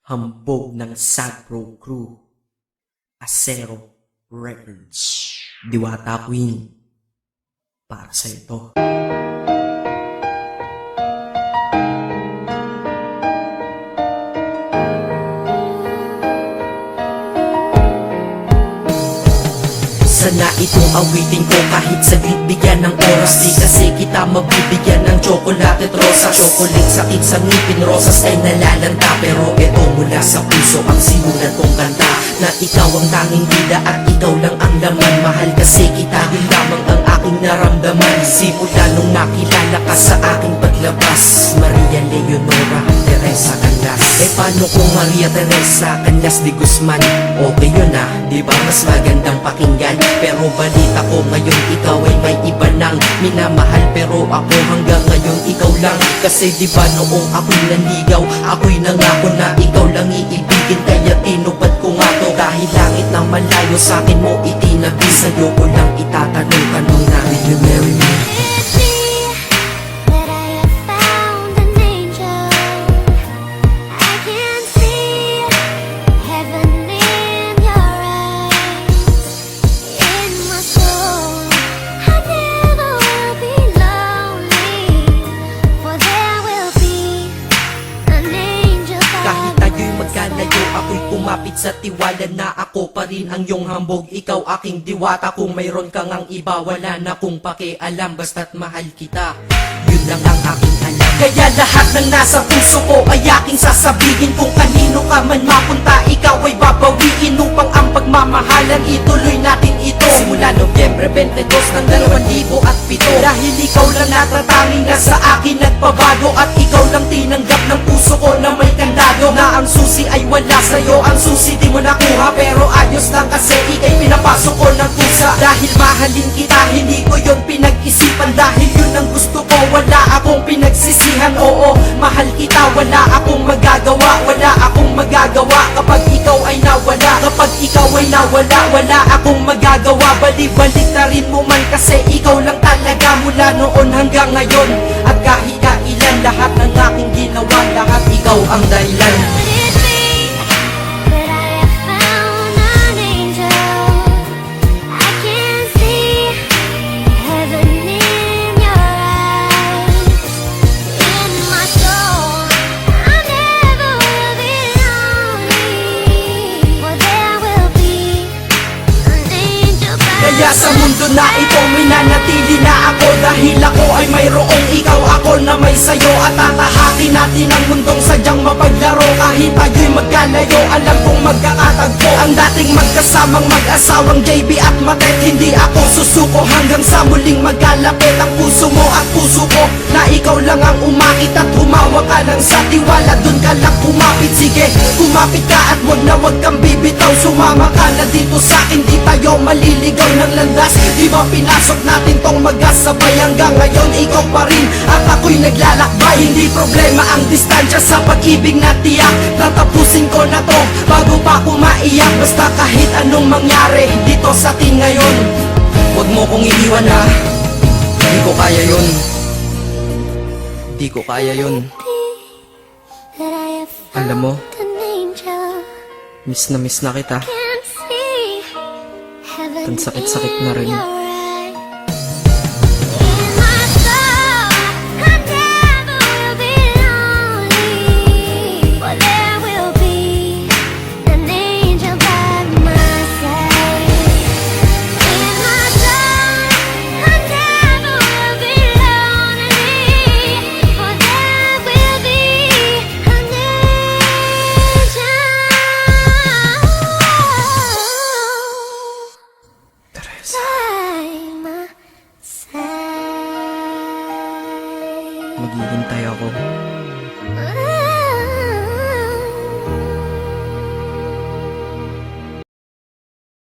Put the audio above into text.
Hambog ng Sagpro Crew, Acero Records, Diwata Queen, para sa ito. Sana itong awitin ko kahit saglit bigyan ng oras. Di kasi kita mabibigyan ng tsokolate at rosas. Chocolate sakit sa ngipin, rosas ay nalalanta. Pero eto mula sa puso ang simulan kong kanta, na ikaw ang tanging bida at ikaw lang ang laman. Mahal kasi kita, yun lamang ang aking naramdaman. Simula nung nakilala ka sa aking paglabas. Maria Leonora Teresa Canlas. Paano kung Maria Teresa Canlas de Guzman? Okay yun ah, di ba mas magandang pakinggan? Pero balita ko ngayon ikaw ay may iba nang minamahal. Pero ako hanggang ngayon ikaw lang. Kasi di ba noong ako'y nanligaw, ako'y nangako na ikaw lang iibigin. Kaya tinupad ko nga to, kahit langit na malayo sa akin mo itinabi. Sa'yo ko lang itatanong na, will you marry me? Ako'y kumapit sa tiwala na ako pa rin ang iyong hambog. Ikaw aking diwata, kung mayroon kang ang iba wala na kung pakialam. Basta't mahal kita, yun lang ang aking alam. Kaya lahat ng nasa puso ko ay aking sasabihin. Kung kanino ka man mapunta, ikaw ay babawiin. Upang ang pagmamahalan ituloy natin ito simula Nobyembre 22 ng 2007. Dahil ikaw lang natatanging na sa akin nagpabago. At ikaw lang tinanggap ng puso ko na may kandado. Na ang susi ay wala sa'yo, ang susi di mo nakuha. Pero ayos lang kasi ikay pinapasok ko ng kusa. Dahil mahalin kita, hindi ko yun pinag-isipan. Dahil yun ang gusto ko, wala akong pinagsisihan. Oo, mahal kita, wala akong magagawa. Wala akong magagawa kapag ikaw ay nawala. Kapag ikaw ay nawala, wala akong magagawa. Balik na rin mo man kasi ikaw lang talaga mula noon hanggang ngayon. At kahit kailan lahat ng aking ginawa, lahat ikaw ang dahilan. Kaya sa mundo na ito minanatili na ako. Dahil ako ay mayroong ikaw, ako na may sayo. At tatahakin natin ang mundong sadyang mapaglaro. Kahit tayo'y magkalayo, alam kong magkakatagpo. Ang dating magkasamang mag-asawang JB at Matet. Hindi ako susuko hanggang sa muling magkalapit. Ang puso mo at puso ko, na ikaw lang ang umakit. At humawa ka lang sa tiwala, dun ka lang kumapit. Sige, kumapit ka at wag na wag kang bibitaw. Sumama ka na dito sa'kin, di tayo maliligaw ng landas. Di ba pinasok natin tong magkasabay? Hanggang ngayon ikaw pa rin at ako'y naglalakbay. Hindi problema ang distansya sa pag-ibig na tiyak. Tatapusin ko na to bago pa ako maiyak. Basta kahit anong mangyari dito sa atin ngayon, wag mo kong iiwan ha. Di ko kaya yun. Di ko kaya yun. Alam mo, miss na kita. Ang sakit-sakit na rin. Maghihintay ako.